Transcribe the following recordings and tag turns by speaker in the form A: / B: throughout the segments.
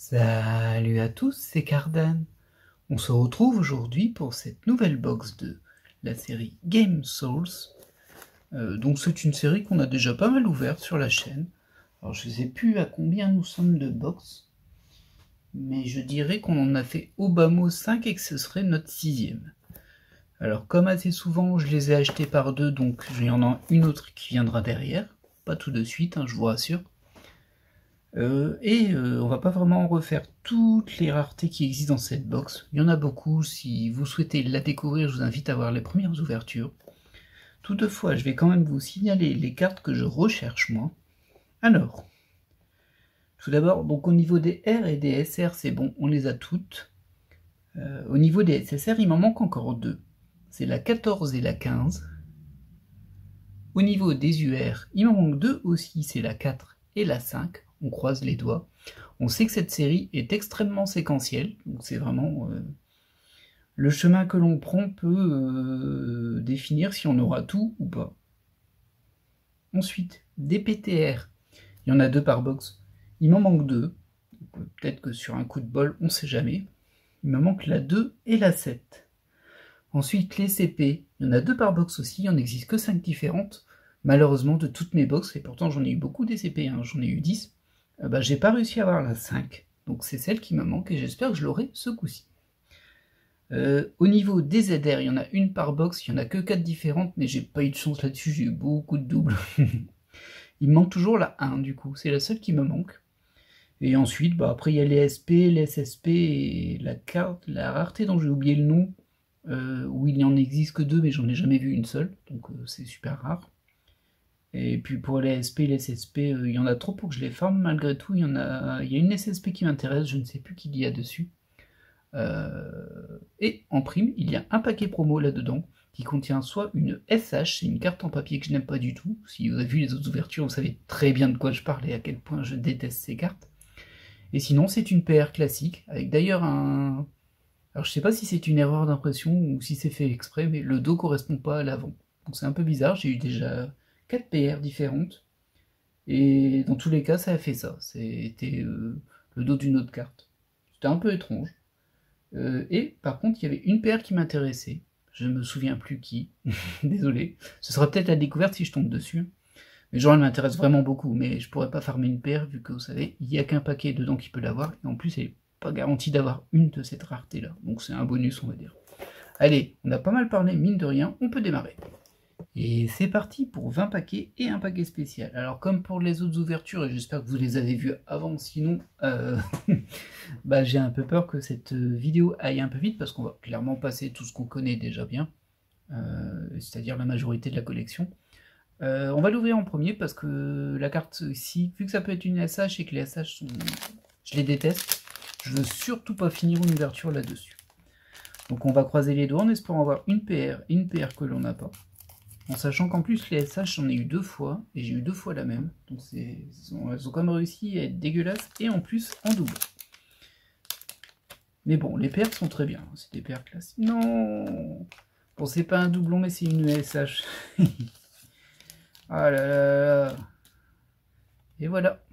A: Salut à tous, c'est Cardan. On se retrouve aujourd'hui pour cette nouvelle box de la série Game Souls. Donc c'est une série qu'on a déjà pas mal ouverte sur la chaîne. Alors je sais plus à combien nous sommes de box, mais je dirais qu'on en a fait au bas mot 5 et que ce serait notre 6ème. Alors comme assez souvent je les ai achetés par deux, donc il y en a une autre qui viendra derrière. Pas tout de suite, hein, je vous rassure. On va pas vraiment refaire toutes les raretés qui existent dans cette box. Il y en a beaucoup, si vous souhaitez la découvrir, je vous invite à voir les premières ouvertures. Toutefois, je vais quand même vous signaler les cartes que je recherche moi. Alors, tout d'abord, donc au niveau des R et des SR, c'est bon, on les a toutes. Au niveau des SSR, il m'en manque encore deux. C'est la 14 et la 15. Au niveau des UR, il m'en manque deux aussi, c'est la 4 et la 5. On croise les doigts. On sait que cette série est extrêmement séquentielle, donc c'est vraiment le chemin que l'on prend peut définir si on aura tout ou pas. Ensuite, des PTR, il y en a deux par box, il m'en manque deux, peut-être que sur un coup de bol, on sait jamais. Il me manque la 2 et la 7. Ensuite, les CP, il y en a deux par box aussi, il n'en existe que 5 différentes. Malheureusement, de toutes mes box, et pourtant j'en ai eu beaucoup des CP, hein, j'en ai eu 10, j'ai pas réussi à avoir la 5. Donc c'est celle qui me manque et j'espère que je l'aurai ce coup-ci. Au niveau des ZR, il y en a une par box, il n'y en a que 4 différentes, mais j'ai pas eu de chance là-dessus, j'ai eu beaucoup de doubles. Il me manque toujours la 1 du coup, c'est la seule qui me manque. Et ensuite, après il y a les SP, les SSP et la carte, la rareté dont j'ai oublié le nom, où il n'y en existe que deux, mais j'en ai jamais vu une seule, donc c'est super rare. Et puis pour les SP et les SSP, il y en a trop pour que je les farme malgré tout. Il y a une SSP qui m'intéresse, je ne sais plus qui il y a dessus. Et en prime, il y a un paquet promo là-dedans qui contient soit une SH, c'est une carte en papier que je n'aime pas du tout. Si vous avez vu les autres ouvertures, vous savez très bien de quoi je parle et à quel point je déteste ces cartes. Et sinon, c'est une PR classique, avec d'ailleurs un... Alors je sais pas si c'est une erreur d'impression ou si c'est fait exprès, mais le dos correspond pas à l'avant. Donc c'est un peu bizarre, j'ai eu déjà 4 PR différentes. Et dans tous les cas, ça a fait ça. C'était le dos d'une autre carte. C'était un peu étrange. Et par contre, il y avait une paire qui m'intéressait. Je ne me souviens plus qui. Désolé. Ce sera peut-être la découverte si je tombe dessus. Mais genre, elle m'intéresse vraiment beaucoup. Mais je pourrais pas farmer une paire, vu que vous savez, il n'y a qu'un paquet dedans qui peut l'avoir. Et en plus, elle n'est pas garantie d'avoir une de cette rareté-là. Donc c'est un bonus, on va dire. Allez, on a pas mal parlé, mine de rien, on peut démarrer. Et c'est parti pour 20 paquets et un paquet spécial. Alors comme pour les autres ouvertures, et j'espère que vous les avez vues avant, sinon j'ai un peu peur que cette vidéo aille un peu vite, parce qu'on va clairement passer tout ce qu'on connaît déjà bien, c'est-à-dire la majorité de la collection. On va l'ouvrir en premier, parce que la carte ici, vu que ça peut être une SH et que les SH sont... je les déteste, je veux surtout pas finir une ouverture là-dessus. Donc on va croiser les doigts en espérant avoir une PR et une PR que l'on n'a pas. En sachant qu'en plus les SH j'en ai eu deux fois, et j'ai eu deux fois la même, donc elles ont quand même réussi à être dégueulasses, et en plus en double. Mais bon, les paires sont très bien, c'est des paires classiques. Non. Bon, c'est pas un doublon, mais c'est une SH. Ah là là là. Et voilà.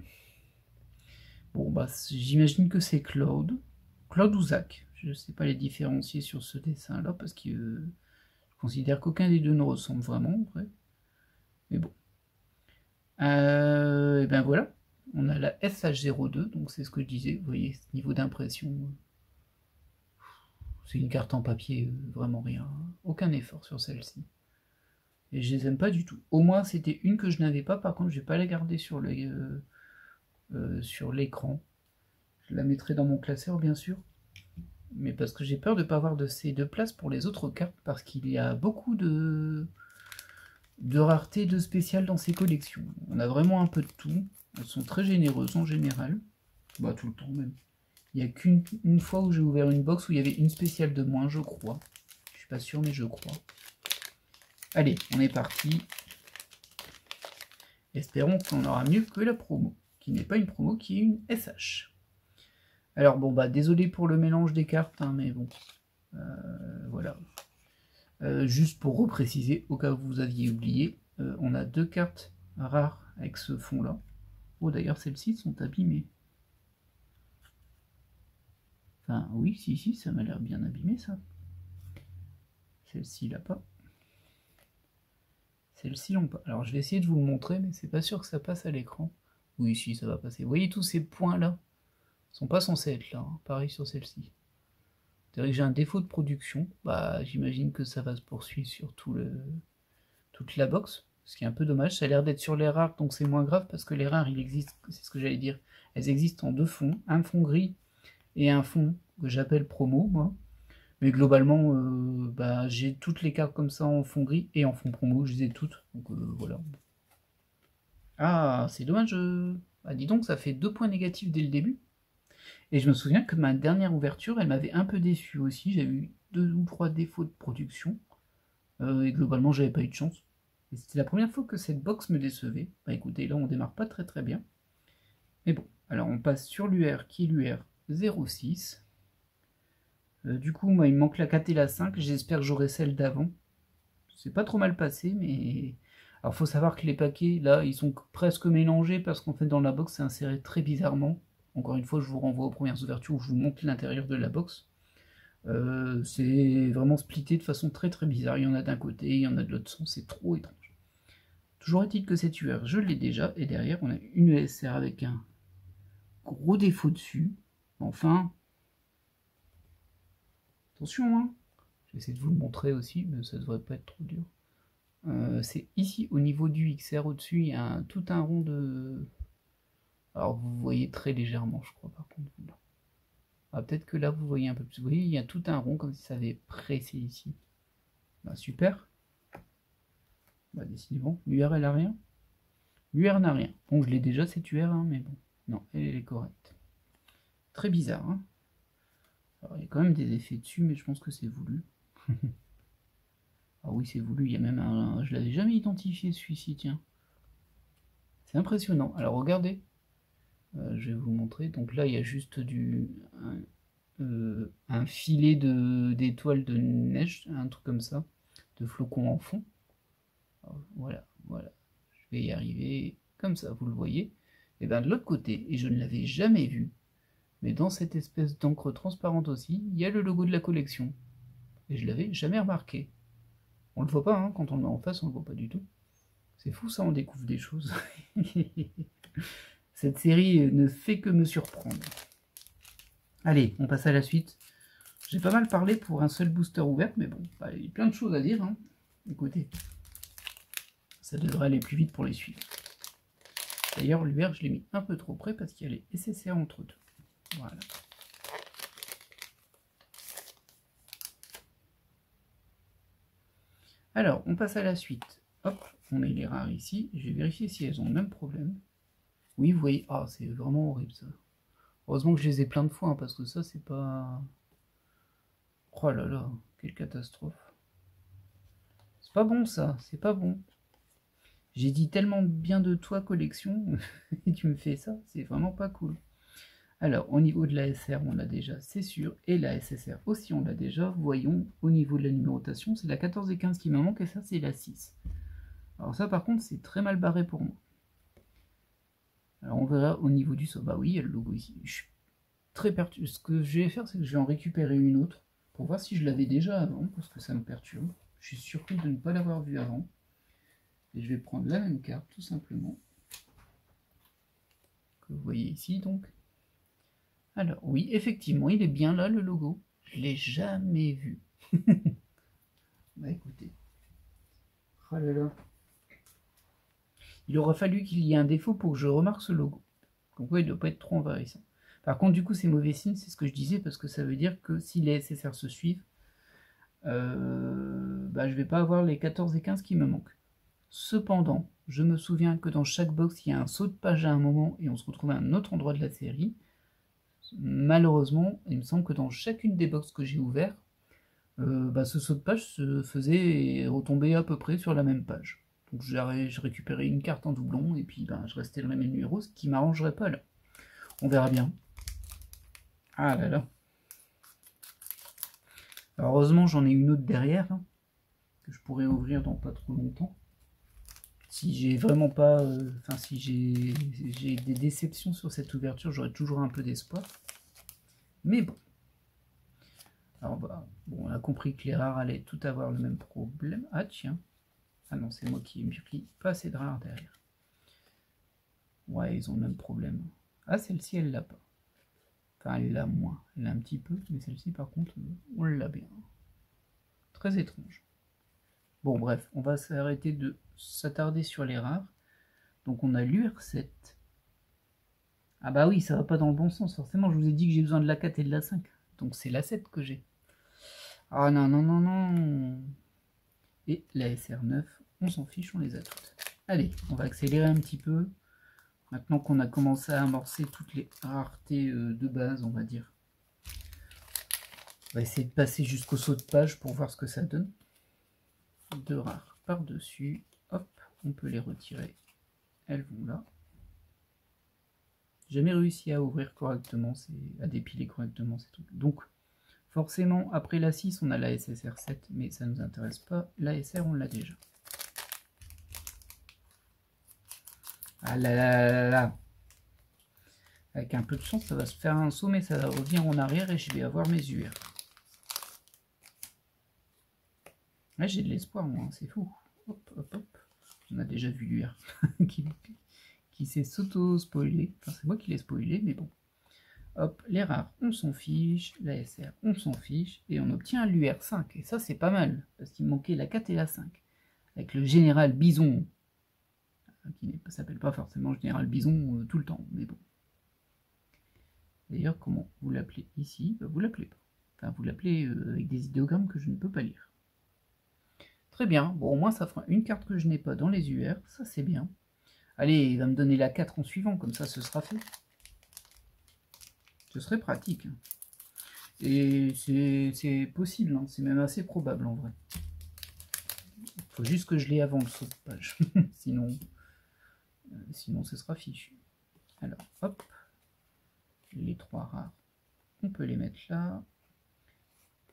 A: Bon, j'imagine que c'est Claude. Claude ou Zach. Je sais pas les différencier sur ce dessin-là, parce que je considère qu'aucun des deux ne ressemble vraiment, en vrai. Mais bon. Et ben voilà, on a la SH02, donc c'est ce que je disais, vous voyez, ce niveau d'impression, c'est une carte en papier, vraiment rien, aucun effort sur celle-ci. Et je les aime pas du tout. Au moins c'était une que je n'avais pas, par contre je vais pas la garder sur l'écran. Je la mettrai dans mon classeur bien sûr, mais parce que j'ai peur de ne pas avoir de place pour les autres cartes, parce qu'il y a beaucoup de rareté, de spécial dans ces collections. On a vraiment un peu de tout. Elles sont très généreuses en général. Tout le temps même. Il n'y a qu'une fois où j'ai ouvert une box où il y avait une spéciale de moins, je crois. Je suis pas sûr, mais je crois. Allez, on est parti. Espérons qu'on aura mieux que la promo, qui n'est pas une promo, qui est une SH. Alors bon, désolé pour le mélange des cartes, hein, mais bon. Voilà. Juste pour repréciser, au cas où vous aviez oublié, on a deux cartes rares avec ce fond-là. Oh, d'ailleurs, celles-ci sont abîmées. Enfin, oui, si, ça m'a l'air bien abîmé, ça. Celle-ci, là, pas. Celle-ci, non pas. Alors, je vais essayer de vous le montrer, mais c'est pas sûr que ça passe à l'écran. Oui, si, ça va passer. Vous voyez, tous ces points-là sont pas censés être là. Hein. Pareil sur celle-ci. C'est-à-dire que j'ai un défaut de production. Bah, j'imagine que ça va se poursuivre sur toute la box. Ce qui est un peu dommage. Ça a l'air d'être sur les rares, donc c'est moins grave, parce que les rares, il existe, c'est ce que j'allais dire. Elles existent en deux fonds. Un fond gris et un fond que j'appelle promo, moi. Mais globalement, bah, j'ai toutes les cartes comme ça en fond gris et en fond promo, je les ai toutes. Donc voilà. Ah, c'est dommage. Bah, dis donc, ça fait 2 points négatifs dès le début. Et je me souviens que ma dernière ouverture, elle m'avait un peu déçu aussi. J'avais eu 2 ou 3 défauts de production. Et globalement, j'avais pas eu de chance. Et c'était la première fois que cette box me décevait. Bah écoutez, là on démarre pas très très bien. Mais bon, alors on passe sur l'UR qui est l'UR 06. Du coup, moi il me manque la 4 et la 5. J'espère que j'aurai celle d'avant. C'est pas trop mal passé, mais... Alors faut savoir que les paquets, là, ils sont presque mélangés parce qu'en fait dans la box c'est inséré très bizarrement. Encore une fois, je vous renvoie aux premières ouvertures où je vous montre l'intérieur de la box. C'est vraiment splitté de façon très très bizarre. Il y en a d'un côté, il y en a de l'autre sens, c'est trop étrange. Toujours est-il que cette UR, je l'ai déjà, et derrière on a une ESR avec un gros défaut dessus. Enfin, attention, hein. Je vais essayer de vous le montrer aussi, mais ça devrait pas être trop dur. C'est ici au niveau du XR au-dessus, il y a tout un rond de... Alors vous voyez très légèrement, je crois, par contre. Ah, peut-être que là vous voyez un peu plus. Vous voyez, il y a tout un rond comme si ça avait pressé ici. Bah, super. Bah, décidément, l'UR elle a rien. L'UR n'a rien. Bon, je l'ai déjà cette UR, hein, mais bon. Non, elle est correcte. Très bizarre, hein. Alors, il y a quand même des effets dessus, mais je pense que c'est voulu. Ah oui, c'est voulu, il y a même un... Je l'avais jamais identifié celui-ci, tiens. C'est impressionnant. Alors regardez, je vais vous montrer. Donc là, il y a juste un filet d'étoiles de neige, un truc comme ça, de flocons en fond. Alors, voilà. Je vais y arriver comme ça, vous le voyez. Et bien de l'autre côté, et je ne l'avais jamais vu, mais dans cette espèce d'encre transparente aussi, il y a le logo de la collection. Et je l'avais jamais remarqué. On le voit pas, hein, quand on le met en face, on le voit pas du tout. C'est fou ça, on découvre des choses. Cette série ne fait que me surprendre. Allez, on passe à la suite. J'ai pas mal parlé pour un seul booster ouvert, mais bon, bah, il y a plein de choses à dire. Hein. Écoutez, ça devrait aller plus vite pour les suivre. D'ailleurs, l'UR, je l'ai mis un peu trop près parce qu'il y a les SSR entre deux. Voilà. Alors, on passe à la suite. Hop, on met les rares ici. Je vais vérifier si elles ont le même problème. Oui, vous voyez, ah, c'est vraiment horrible ça. Heureusement que je les ai plein de fois, hein, parce que ça, c'est pas... Oh là là, quelle catastrophe. C'est pas bon ça, c'est pas bon. J'ai dit tellement bien de toi, collection, et tu me fais ça, c'est vraiment pas cool. Alors, au niveau de la SR, on l'a déjà, c'est sûr, et la SSR aussi, on l'a déjà. Voyons, au niveau de la numérotation, c'est la 14 et 15 qui me manque, et ça, c'est la 6. Alors ça, par contre, c'est très mal barré pour moi. Alors, on verra au niveau du saut. Bah oui, il y a le logo ici. Je suis très perturbé. Ce que je vais faire, c'est que je vais en récupérer une autre, pour voir si je l'avais déjà avant, parce que ça me perturbe. Je suis surpris de ne pas l'avoir vu avant. Et je vais prendre la même carte, tout simplement. Que vous voyez ici, donc. Alors, oui, effectivement, il est bien là, le logo. Je ne l'ai jamais vu. Bah écoutez. Oh là là. Il aura fallu qu'il y ait un défaut pour que je remarque ce logo. Donc ouais, il ne doit pas être trop envahissant. Par contre, du coup, c'est mauvais signe, c'est ce que je disais, parce que ça veut dire que si les SSR se suivent, bah, je ne vais pas avoir les 14 et 15 qui me manquent. Cependant, je me souviens que dans chaque box, il y a un saut de page à un moment, et on se retrouve à un autre endroit de la série. Malheureusement, il me semble que dans chacune des boxes que j'ai ouvertes, bah, ce saut de page se faisait et retombait à peu près sur la même page. Donc je récupérais une carte en doublon et puis ben, je restais dans le même numéro, ce qui m'arrangerait pas là. On verra bien. Ah là là. Alors, heureusement j'en ai une autre derrière, hein, que je pourrais ouvrir dans pas trop longtemps. Si j'ai vraiment pas... Enfin si j'ai des déceptions sur cette ouverture, j'aurai toujours un peu d'espoir. Mais bon. Alors bah, bon, on a compris que les rares allaient tout avoir le même problème. Ah tiens. Ah non, c'est moi qui ai pris pas assez de rares derrière. Ouais, ils ont le même problème. Ah, celle-ci, elle l'a pas. Enfin, elle l'a moins. Elle l'a un petit peu, mais celle-ci, par contre, on l'a bien. Très étrange. Bon, bref, on va s'arrêter de s'attarder sur les rares. Donc, on a l'UR7. Ah bah oui, ça va pas dans le bon sens. Forcément, je vous ai dit que j'ai besoin de la 4 et de la 5. Donc, c'est la 7 que j'ai. Ah non, non, non, non. Et la SR9, on s'en fiche, on les a toutes. Allez, on va accélérer un petit peu. Maintenant qu'on a commencé à amorcer toutes les raretés de base, on va dire. On va essayer de passer jusqu'au saut de page pour voir ce que ça donne. Deux rares par-dessus. Hop, on peut les retirer. Elles vont là. J'ai jamais réussi à ouvrir correctement, à dépiler correctement ces trucs. Donc, forcément, après la 6, on a la SSR7, mais ça ne nous intéresse pas. La SR, on l'a déjà. Ah là là là là. Avec un peu de chance, ça va se faire un saut, mais ça va revenir en arrière et je vais avoir mes UR. Là, j'ai de l'espoir, moi, c'est fou. Hop, hop, hop. On a déjà vu l'UR qui s'est s'auto-spoilé. Enfin, c'est moi qui l'ai spoilé, mais bon. Hop, les rares, on s'en fiche. La SR, on s'en fiche. Et on obtient l'UR5. Et ça, c'est pas mal. Parce qu'il me manquait la 4 et la 5. Avec le général Bison. Qui ne s'appelle pas forcément général Bison tout le temps. Mais bon. D'ailleurs, comment vous l'appelez ici? Vous l'appelez pas. Enfin, vous l'appelez avec des idéogrammes que je ne peux pas lire. Très bien. Bon, au moins, ça fera une carte que je n'ai pas dans les UR. Ça, c'est bien. Allez, il va me donner la 4 en suivant. Comme ça, ce sera fait. Ce serait pratique. Et c'est possible. Hein. C'est même assez probable, en vrai. Il faut juste que je l'ai avant le saut de page. sinon, ce sera fichu. Alors, hop. Les 3 rares, on peut les mettre là.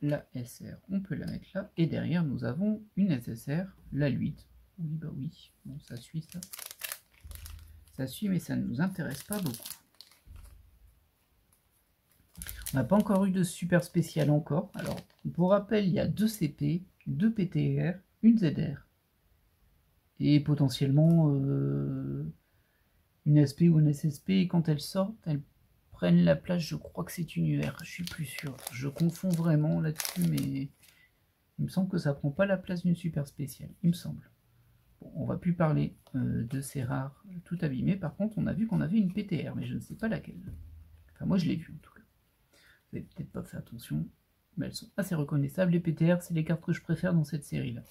A: La SR, on peut la mettre là. Et derrière, nous avons une SSR, la 8. Oui, bah oui. Bon, ça suit, ça. Ça suit, mais ça ne nous intéresse pas beaucoup. On n'a pas encore eu de super spécial encore. Alors, pour rappel, il y a 2 CP, 2 PTR, une ZR. Et potentiellement une SP ou une SSP. Et quand elles sortent, elles prennent la place, je crois que c'est une UR, je suis plus sûr. Je confonds vraiment là-dessus, mais il me semble que ça prend pas la place d'une super spéciale, il me semble. Bon, on va plus parler de ces rares tout abîmées. Par contre, on a vu qu'on avait une PTR, mais je ne sais pas laquelle. Enfin, moi je l'ai vue en tout cas. Vous n'avez peut-être pas fait attention, mais elles sont assez reconnaissables. Les PTR, c'est les cartes que je préfère dans cette série-là.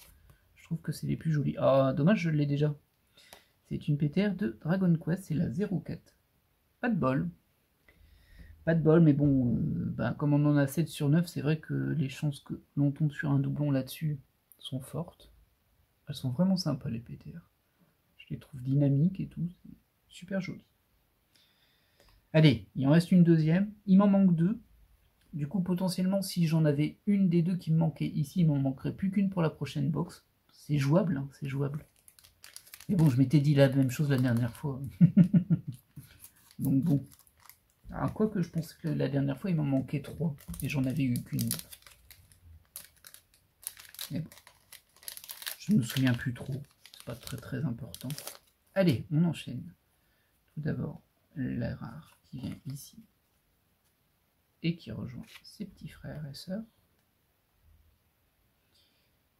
A: Je trouve que c'est les plus jolies. Ah, dommage, je l'ai déjà. C'est une PTR de Dragon Quest, c'est la 04. Pas de bol. Pas de bol, mais bon, comme on en a 7 sur 9, c'est vrai que les chances que l'on tombe sur un doublon là-dessus sont fortes. Elles sont vraiment sympas, les PTR. Je les trouve dynamiques et tout, c'est super joli. Allez, il en reste une deuxième, il m'en manque 2. Du coup, potentiellement, si j'en avais une des 2 qui me manquait ici, il m'en manquerait plus qu'une pour la prochaine box. C'est jouable, hein, c'est jouable. Mais bon, je m'étais dit la même chose la dernière fois. Donc bon. Alors, quoi que je pense que la dernière fois, il m'en manquait 3. Et j'en avais eu qu'une. Mais bon. Je me souviens plus trop. C'est pas très très important. Allez, on enchaîne. Tout d'abord, la rare qui vient ici. Et qui rejoint ses petits frères et sœurs.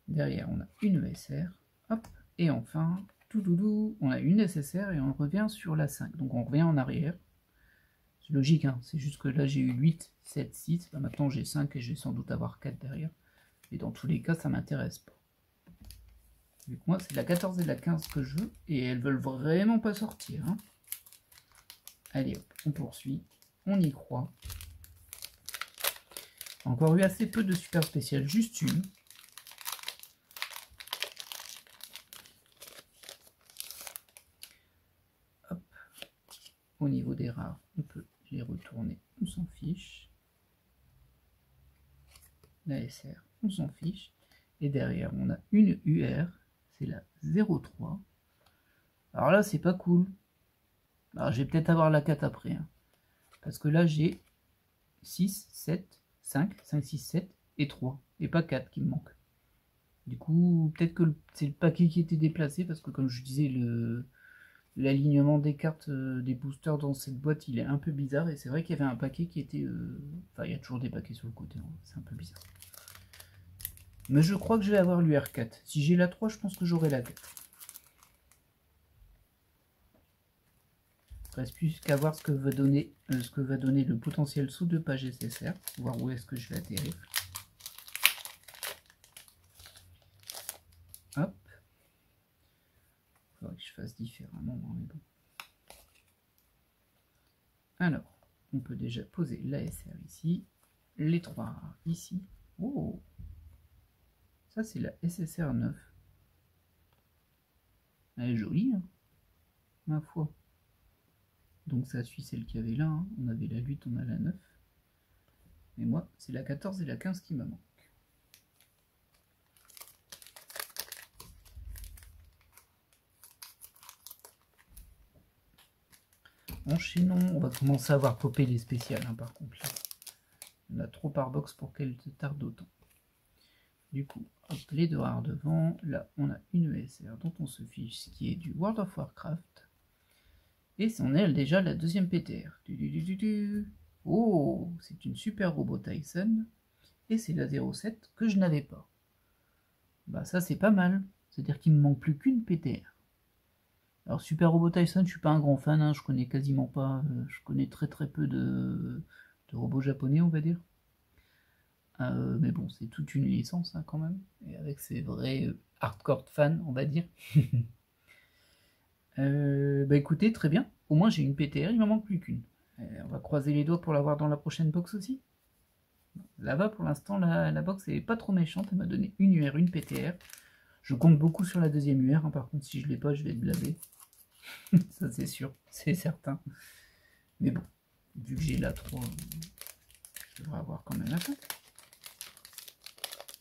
A: Derrière, on a une ESR. Hop. Et enfin, tout doudou, on a une SSR et on revient sur la 5. Donc on revient en arrière. C'est logique, hein, c'est juste que là j'ai eu 8, 7, 6, là, maintenant j'ai 5 et je vais sans doute avoir 4 derrière. Et dans tous les cas, ça m'intéresse pas. Vu que moi, c'est la 14 et la 15 que je veux, et elles veulent vraiment pas sortir. Hein. Allez, hop, on poursuit, on y croit. Encore eu assez peu de super spéciales, juste une. Hop, au niveau des rares, on peut les retourner, on s'en fiche. La SR, on s'en fiche. Et derrière, on a une UR, c'est la 03. Alors là, c'est pas cool. Alors, je vais peut-être avoir la 4 après. Hein. Parce que là, j'ai 6, 7, 5, 5, 6, 7 et 3, et pas 4 qui me manquent. Du coup, peut-être que c'est le paquet qui était déplacé, parce que comme je disais, l'alignement des cartes des boosters dans cette boîte, il est un peu bizarre, et c'est vrai qu'il y avait un paquet qui était... Enfin, il y a toujours des paquets sur le côté, hein. C'est un peu bizarre. Mais je crois que je vais avoir l'UR4. Si j'ai la 3, je pense que j'aurai la 4. Il reste plus qu'à voir ce que va donner le potentiel saut de page SSR, voir où est-ce que je vais atterrir. Hop. Il faudrait que je fasse différemment, mais bon. Alors, on peut déjà poser l'ASR ici, les 3 ici. Oh, ça c'est la SSR 9. Elle est jolie, hein, ma foi. Donc ça suit celle qu'il y avait là, hein. On avait la 8, on a la 9. Mais moi, c'est la 14 et la 15 qui me manquent. Enchaînons, on va commencer à voir popper les spéciales, hein, par contre. Là. Il y en a trop par box pour qu'elle tarde autant. Du coup, hop, les 2 rares devant. Là, on a une ESR dont on se fiche, ce qui est du World of Warcraft. Et c'en est déjà la deuxième PTR. Oh, c'est une super robot Tyson. Et c'est la 07 que je n'avais pas. Bah ça c'est pas mal. C'est-à-dire qu'il me manque plus qu'une PTR. Alors Super Robot Tyson, je suis pas un grand fan, hein, je connais quasiment pas, je connais très peu de robots japonais, on va dire. Mais bon, c'est toute une licence, hein, quand même, et avec ses vrais hardcore fans, on va dire. Bah écoutez, très bien, au moins j'ai une PTR, il m'en manque plus qu'une. On va croiser les doigts pour l'avoir dans la prochaine box aussi. Là-bas, pour l'instant, la box est pas trop méchante, elle m'a donné une UR, une PTR. Je compte beaucoup sur la deuxième UR, hein, par contre, si je l'ai pas, je vais être blasé. Ça, c'est sûr, c'est certain. Mais bon, vu que j'ai la 3, je devrais avoir quand même la fin.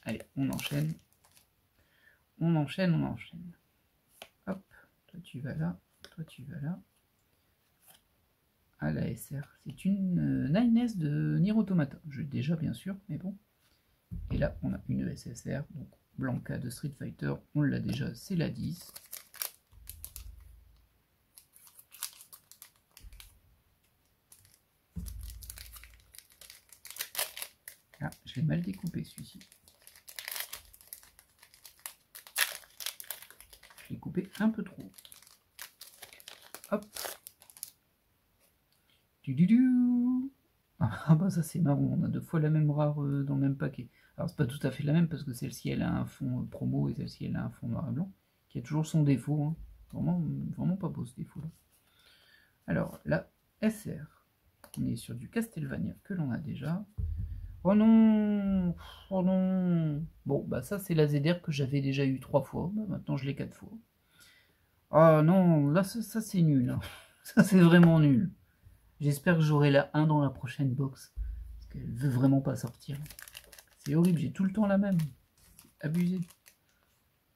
A: Allez, on enchaîne. On enchaîne, on enchaîne. Hop, toi tu vas là, toi tu vas là. Ah, la SR, c'est une 9S de Nier Automata. Je l'ai déjà, bien sûr, mais bon. Et là, on a une SSR, donc Blanca de Street Fighter, on l'a déjà, c'est la 10. Ah, je l'ai mal découpé celui-ci. Je l'ai coupé un peu trop. Hop. Ah bah ça c'est marrant, on a 2 fois la même rare dans le même paquet. Alors c'est pas tout à fait la même parce que celle-ci elle a un fond promo et celle-ci elle a un fond noir et blanc, qui a toujours son défaut, hein. Vraiment pas beau ce défaut là. Alors la SR, on est sur du Castlevania que l'on a déjà. Oh non, oh non. Bon bah ça c'est la ZR que j'avais déjà eu 3 fois, bah, maintenant je l'ai 4 fois. Ah non, là ça c'est nul, hein. Ça c'est vraiment nul. J'espère que j'aurai la 1 dans la prochaine box. Parce qu'elle veut vraiment pas sortir. C'est horrible, j'ai tout le temps la même. Abusé.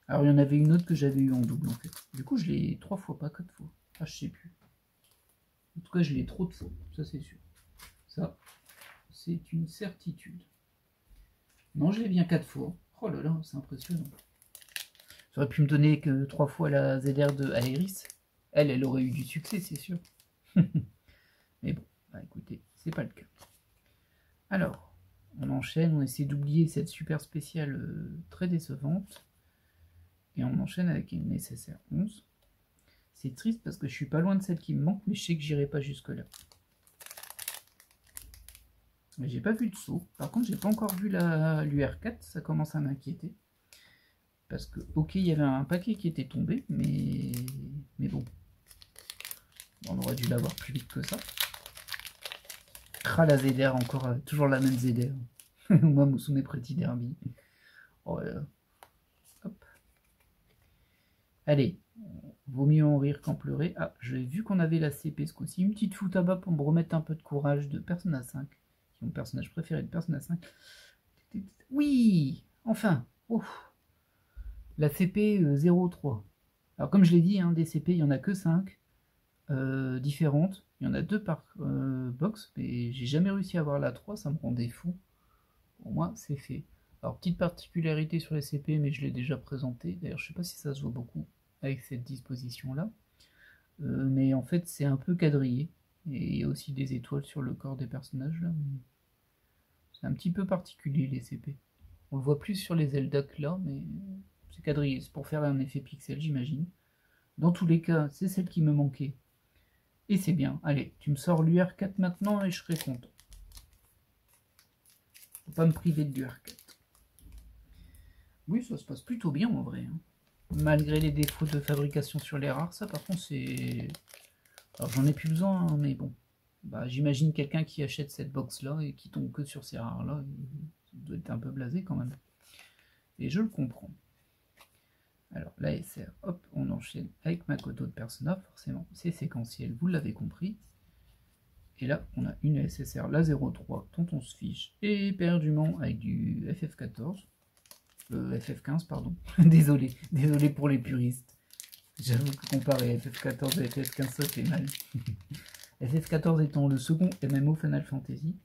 A: Alors il y en avait une autre que j'avais eu en double en fait. Du coup je l'ai 3 fois, pas 4 fois. Ah je sais plus. En tout cas je l'ai trop de fois, ça c'est sûr. Ça, c'est une certitude. Non, je l'ai bien 4 fois. Oh là là, c'est impressionnant. Ça aurait pu me donner que 3 fois la ZR de Aeris. Elle aurait eu du succès, c'est sûr. Mais bon, bah écoutez, c'est pas le cas. Alors, on enchaîne, on essaie d'oublier cette super spéciale très décevante. Et on enchaîne avec une SSR 11. C'est triste parce que je suis pas loin de celle qui me manque, mais je sais que j'irai pas jusque là. J'ai pas vu de saut. Par contre, j'ai pas encore vu l'UR4, ça commence à m'inquiéter. Parce que, ok, il y avait un paquet qui était tombé, mais bon. On aurait dû l'avoir plus vite que ça. Ah, la ZR, encore, toujours la même ZR. Moi, Musume Pretty Derby. Oh là là. Hop. Allez, vaut mieux en rire qu'en pleurer. Ah, j'ai vu qu'on avait la CP ce coup-ci. Une petite fout à bas pour me remettre un peu de courage de Persona 5. Qui est mon personnage préféré de Persona 5. Oui, enfin. Ouf. La CP 03. Alors comme je l'ai dit, hein, des CP, il n'y en a que 5 différentes. Il y en a 2 par box, mais j'ai jamais réussi à avoir la 3, ça me rendait fou. Pour moi, c'est fait. Alors, petite particularité sur les CP, mais je l'ai déjà présenté. D'ailleurs, je sais pas si ça se voit beaucoup avec cette disposition-là. Mais en fait, c'est un peu quadrillé. Et il y a aussi des étoiles sur le corps des personnages, là. C'est un petit peu particulier, les CP. On le voit plus sur les Zelda que là, mais c'est quadrillé. C'est pour faire un effet pixel, j'imagine. Dans tous les cas, c'est celle qui me manquait. Et c'est bien. Allez, tu me sors l'UR4 maintenant et je serai content. Faut pas me priver de l'UR4. Oui, ça se passe plutôt bien en vrai. Hein. Malgré les défauts de fabrication sur les rares, ça par contre c'est... Alors j'en ai plus besoin, hein, mais bon. Bah, j'imagine quelqu'un qui achète cette box là et qui tombe que sur ces rares là, il doit être un peu blasé quand même. Et je le comprends. Alors la SR, hop, on enchaîne avec Makoto de Persona, forcément c'est séquentiel, vous l'avez compris. Et là on a une SSR, la 03, dont on se fiche éperdument avec du FF14. FF15 pardon, désolé pour les puristes. J'avoue que comparer FF14 et FF15 ça fait mal. FF14 étant le second MMO Final Fantasy,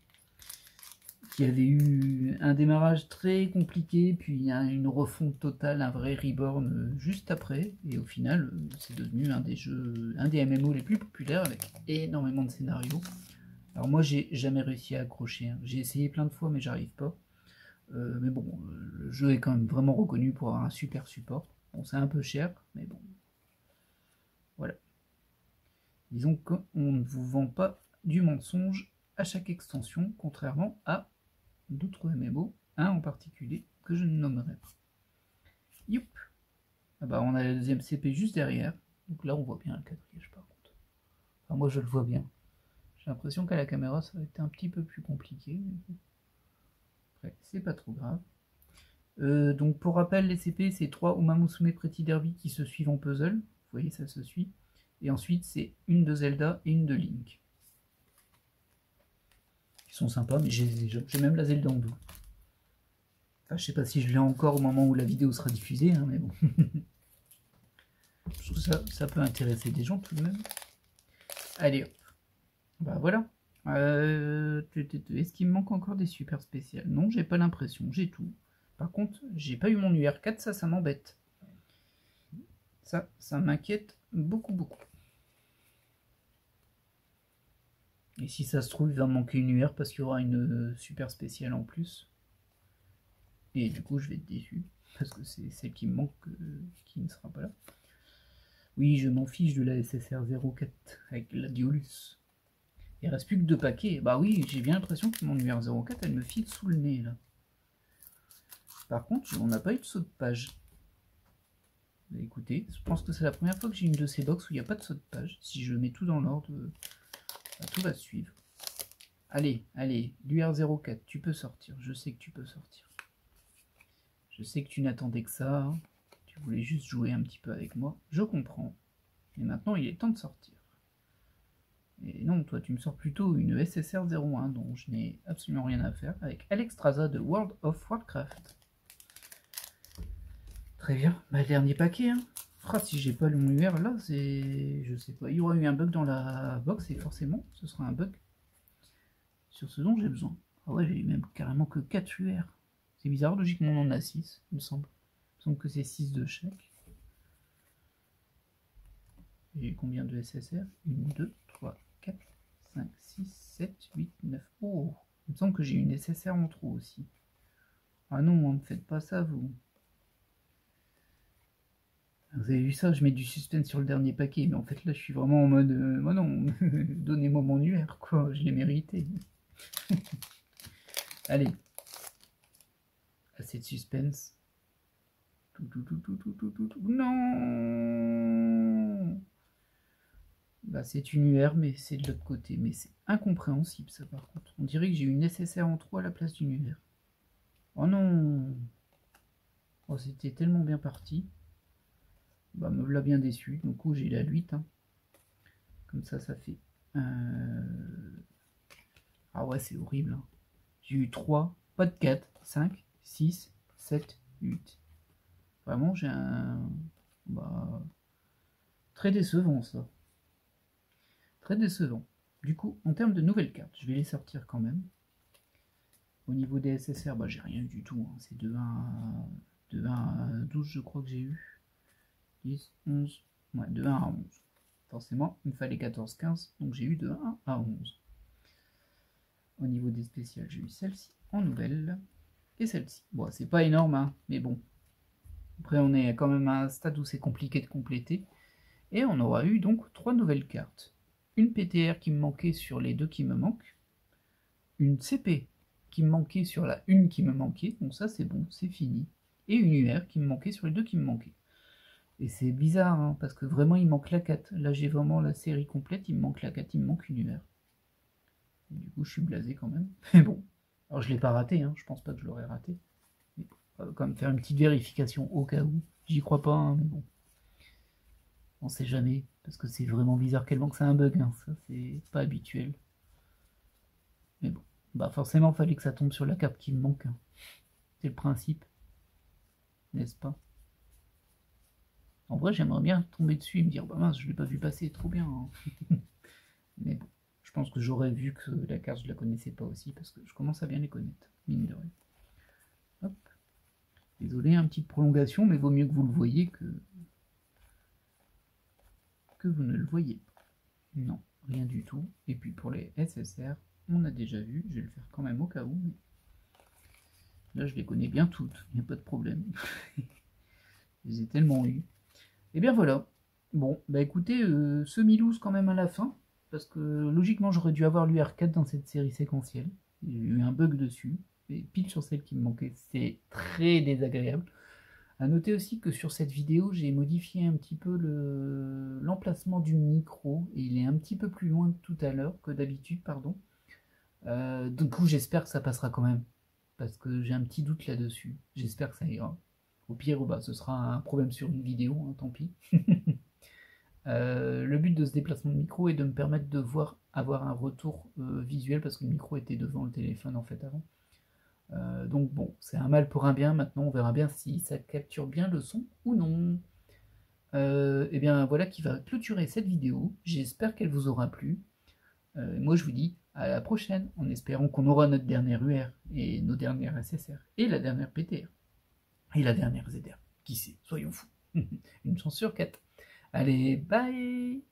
A: qui avait eu un démarrage très compliqué, puis une refonte totale, un vrai reborn juste après, et au final c'est devenu un des MMO les plus populaires avec énormément de scénarios. Alors moi j'ai jamais réussi à accrocher, hein. J'ai essayé plein de fois mais j'arrive pas. Mais bon, le jeu est quand même vraiment reconnu pour avoir un super support. Bon, c'est un peu cher, mais bon. Voilà. Disons qu'on ne vous vend pas du mensonge à chaque extension, contrairement à d'autres MMO, un en particulier que je ne nommerai pas. Youp. Ah bah on a la deuxième CP juste derrière, donc là on voit bien le quadrillage par contre. Enfin moi je le vois bien. J'ai l'impression qu'à la caméra ça va être un petit peu plus compliqué. Mais... après, c'est pas trop grave. Donc pour rappel, les CP, c'est 3 Umamusume Pretty Derby qui se suivent en puzzle. Vous voyez, ça se suit. Et ensuite, c'est une de Zelda et une de Link. Ils sont sympas, mais j'ai même la Zelda en double. Enfin, je sais pas si je l'ai encore au moment où la vidéo sera diffusée, hein, mais bon. Je trouve ça peut intéresser des gens tout de même. Allez, hop. Bah voilà. Est-ce qu'il me manque encore des super spéciales? Non, j'ai pas l'impression, j'ai tout. Par contre, j'ai pas eu mon UR4, ça m'embête. Ça m'inquiète beaucoup. Et si ça se trouve, il va me manquer une UR parce qu'il y aura une super spéciale en plus. Et du coup, je vais être déçu. Parce que c'est celle qui me manque qui ne sera pas là. Oui, je m'en fiche de la SSR 04 avec la Diolus. Il reste plus que 2 paquets. Bah oui, j'ai bien l'impression que mon UR 04, elle me file sous le nez là. Par contre, on n'a pas eu de saut de page. Écoutez, je pense que c'est la première fois que j'ai une de ces box où il n'y a pas de saut de page. Si je mets tout dans l'ordre, tout va suivre. Allez, l'UR04, tu peux sortir. Je sais que tu peux sortir. Je sais que tu n'attendais que ça. Hein. Tu voulais juste jouer un petit peu avec moi. Je comprends. Mais maintenant, il est temps de sortir. Et non, toi, tu me sors plutôt une SSR 01 dont je n'ai absolument rien à faire avec Alexstrasza de World of Warcraft. Très bien, bah, dernier paquet. Hein. Ah, si j'ai pas le mon UR là, c'est. Je sais pas. Il y aura eu un bug dans la box et forcément, ce sera un bug sur ce dont j'ai besoin. Ah ouais, j'ai même carrément que 4 UR. C'est bizarre, logiquement on en a 6, il me semble. Il me semble que c'est 6 de chaque. J'ai combien de SSR 1, 2, 3, 4, 5, 6, 7, 8, 9. Oh, il me semble que j'ai une SSR en trop aussi. Ah non, ne me faites pas ça, vous. Vous avez vu ça, je mets du suspense sur le dernier paquet, mais en fait là je suis vraiment en mode moi non, donnez-moi mon UR quoi, je l'ai mérité. Allez, assez de suspense. Non. Bah c'est une UR mais c'est de l'autre côté, mais c'est incompréhensible ça par contre. On dirait que j'ai une SSR en 3 à la place d'une UR. Oh non. Oh c'était tellement bien parti. Bah me l'a bien déçu, du coup j'ai la 8. Hein. Comme ça fait... Ah ouais c'est horrible. Hein. J'ai eu 3, pas de 4, 5, 6, 7, 8. Vraiment j'ai un... Bah... Très décevant ça. Très décevant. Du coup, en termes de nouvelles cartes, je vais les sortir quand même. Au niveau des SSR, bah, j'ai rien eu du tout. Hein. C'est de 1 à 12, je crois que j'ai eu. 10, 11. Ouais, de 1 à 11. Forcément, il me fallait 14, 15. Donc j'ai eu de 1 à 11. Au niveau des spéciales, j'ai eu celle-ci en nouvelle. Et celle-ci. Bon, c'est pas énorme, hein, mais bon. Après, on est quand même à un stade où c'est compliqué de compléter. Et on aura eu donc 3 nouvelles cartes. Une PTR qui me manquait sur les 2 qui me manquent. Une CP qui me manquait sur la 1 qui me manquait. Donc ça, c'est bon, c'est fini. Et une UR qui me manquait sur les 2 qui me manquaient. Et c'est bizarre, hein, parce que vraiment, il manque la 4. Là, j'ai vraiment la série complète. Il me manque la 4, il me manque une UR. Et du coup, je suis blasé quand même. Mais bon. Alors, je l'ai pas raté, hein. Je pense pas que je l'aurais raté. Mais on va quand même faire une petite vérification au cas où. J'y crois pas, hein, mais bon. On sait jamais, parce que c'est vraiment bizarre qu'elle manque, c'est un bug, hein. Ça c'est pas habituel. Mais bon, bah forcément fallait que ça tombe sur la carte qui me manque. Hein. C'est le principe, n'est-ce pas? En vrai j'aimerais bien tomber dessus et me dire, bah mince, je l'ai pas vu passer, trop bien. Hein. Mais bon, je pense que j'aurais vu que la carte je la connaissais pas aussi, parce que je commence à bien les connaître, mine de rien. Hop. Désolé, une petite prolongation, mais vaut mieux que vous le voyez que vous ne le voyez pas. Non, rien du tout. Et puis pour les SSR, on a déjà vu, je vais le faire quand même au cas où. Mais là, je les connais bien toutes, il n'y a pas de problème. Je les ai tellement eu. Et bien voilà. Bon, bah écoutez, semi-loose quand même à la fin, parce que logiquement, j'aurais dû avoir l'UR4 dans cette série séquentielle. J'ai eu un bug dessus, et pile sur celle qui me manquait. C'est très désagréable. A noter aussi que sur cette vidéo, j'ai modifié un petit peu l'emplacement du micro, et il est un petit peu plus loin que tout à l'heure, que d'habitude, pardon. Du coup, j'espère que ça passera quand même, parce que j'ai un petit doute là-dessus. J'espère que ça ira. Au pire, bah, ce sera un problème sur une vidéo, hein, tant pis. Le but de ce déplacement de micro est de me permettre de avoir un retour visuel, parce que le micro était devant le téléphone en fait avant. Donc bon, c'est un mal pour un bien. Maintenant, on verra bien si ça capture bien le son ou non. Et bien voilà qui va clôturer cette vidéo. J'espère qu'elle vous aura plu. Moi, je vous dis à la prochaine, en espérant qu'on aura notre dernière UR et nos dernières SSR et la dernière PTR et la dernière ZR. Qui sait, soyons fous. Une chance sur 4. Allez, bye!